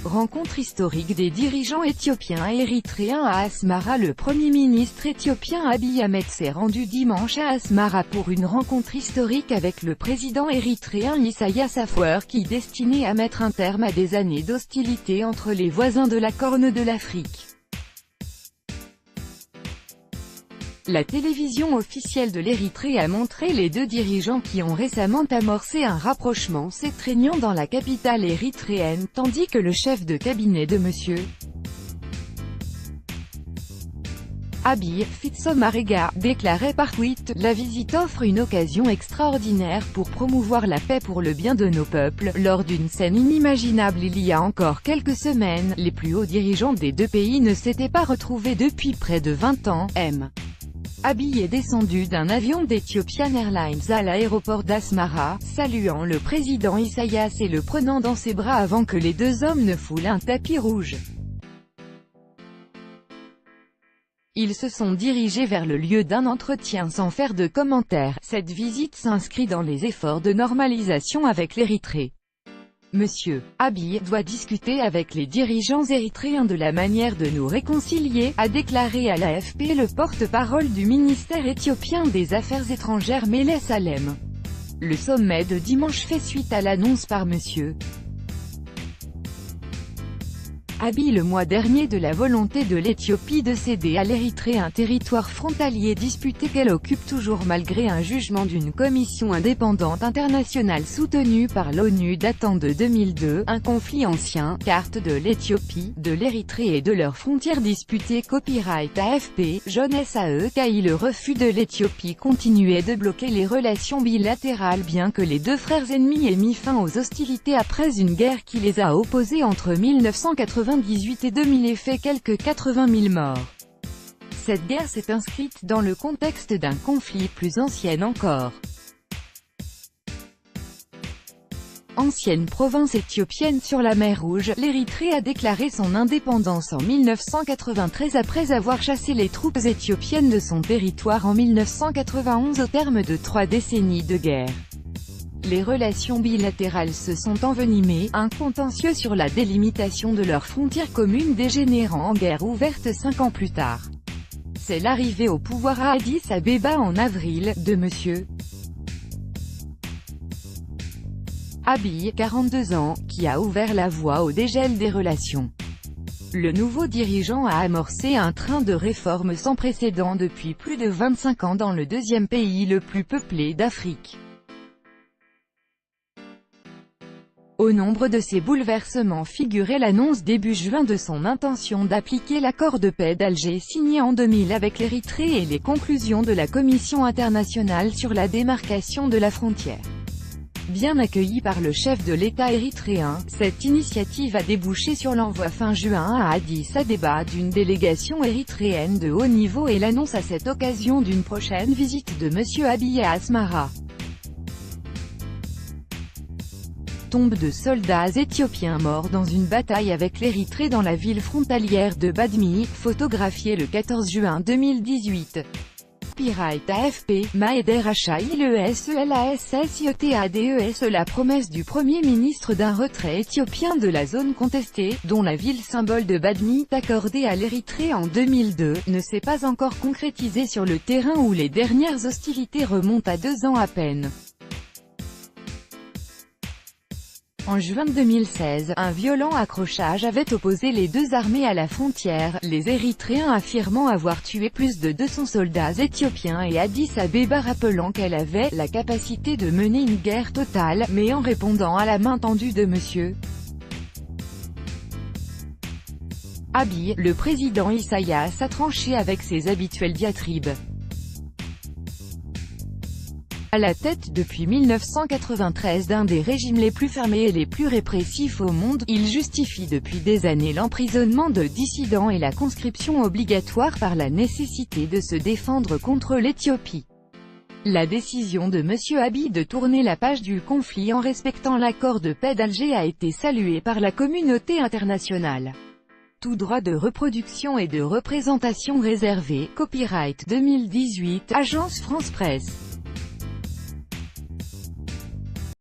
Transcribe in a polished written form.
Rencontre historique des dirigeants éthiopiens et érythréens à Asmara. Le Premier ministre éthiopien Abiy Ahmed s'est rendu dimanche à Asmara pour une rencontre historique avec le président érythréen Isaias Afwerki, destinée à mettre un terme à des années d'hostilité entre les voisins de la Corne de l'Afrique. La télévision officielle de l'Érythrée a montré les deux dirigeants qui ont récemment amorcé un rapprochement s'étreignant dans la capitale érythréenne, tandis que le chef de cabinet de M. Abiy, Fitsum Arega, déclarait par tweet « La visite offre une occasion extraordinaire pour promouvoir la paix pour le bien de nos peuples ». Lors d'une scène inimaginable il y a encore quelques semaines, les plus hauts dirigeants des deux pays ne s'étaient pas retrouvés depuis près de 20 ans. Abiy est descendu d'un avion d'Ethiopian Airlines à l'aéroport d'Asmara, saluant le président Isaias et le prenant dans ses bras avant que les deux hommes ne foulent un tapis rouge. Ils se sont dirigés vers le lieu d'un entretien sans faire de commentaires. Cette visite s'inscrit dans les efforts de normalisation avec l'Érythrée. Monsieur Abiy doit discuter avec les dirigeants érythréens de la manière de nous réconcilier, a déclaré à l'AFP le porte-parole du ministère éthiopien des Affaires étrangères Mele Salem. Le sommet de dimanche fait suite à l'annonce par Monsieur Abiy le mois dernier de la volonté de l'Éthiopie de céder à l'Érythrée un territoire frontalier disputé qu'elle occupe toujours malgré un jugement d'une commission indépendante internationale soutenue par l'ONU datant de 2002, un conflit ancien, carte de l'Éthiopie, de l'Érythrée et de leurs frontières disputées. Copyright AFP, John SAEKI. Le refus de l'Éthiopie continuait de bloquer les relations bilatérales bien que les deux frères ennemis aient mis fin aux hostilités après une guerre qui les a opposés entre 1998 et 2000 et fait quelques 80 000 morts. Cette guerre s'est inscrite dans le contexte d'un conflit plus ancien encore. Ancienne province éthiopienne sur la mer Rouge, l'Érythrée a déclaré son indépendance en 1993 après avoir chassé les troupes éthiopiennes de son territoire en 1991 au terme de 3 décennies de guerre. Les relations bilatérales se sont envenimées, un contentieux sur la délimitation de leurs frontières communes dégénérant en guerre ouverte 5 ans plus tard. C'est l'arrivée au pouvoir à Addis Abeba en avril, de M. Abiy, 42 ans, qui a ouvert la voie au dégel des relations. Le nouveau dirigeant a amorcé un train de réformes sans précédent depuis plus de 25 ans dans le deuxième pays le plus peuplé d'Afrique. Au nombre de ces bouleversements figurait l'annonce début juin de son intention d'appliquer l'accord de paix d'Alger signé en 2000 avec l'Érythrée et les conclusions de la Commission internationale sur la démarcation de la frontière. Bien accueillie par le chef de l'État érythréen, cette initiative a débouché sur l'envoi fin juin à Addis Abeba d'une délégation érythréenne de haut niveau et l'annonce à cette occasion d'une prochaine visite de M. Abiy à Asmara. Tombe de soldats éthiopiens morts dans une bataille avec l'Érythrée dans la ville frontalière de Badmi, photographié le 14 juin 2018. Copyright AFP, Maeder Achaï LESELASSIETADES. La promesse du Premier ministre d'un retrait éthiopien de la zone contestée, dont la ville symbole de Badmi, accordée à l'Érythrée en 2002, ne s'est pas encore concrétisée sur le terrain où les dernières hostilités remontent à 2 ans à peine. En juin 2016, un violent accrochage avait opposé les deux armées à la frontière, les Érythréens affirmant avoir tué plus de 200 soldats éthiopiens et Addis Abeba rappelant qu'elle avait la capacité de mener une guerre totale, mais en répondant à la main tendue de M. Abiy, le président Isaias a tranché avec ses habituelles diatribes. À la tête depuis 1993 d'un des régimes les plus fermés et les plus répressifs au monde, il justifie depuis des années l'emprisonnement de dissidents et la conscription obligatoire par la nécessité de se défendre contre l'Éthiopie. La décision de M. Abiy de tourner la page du conflit en respectant l'accord de paix d'Alger a été saluée par la communauté internationale. Tout droit de reproduction et de représentation réservé. Copyright 2018, Agence France Presse.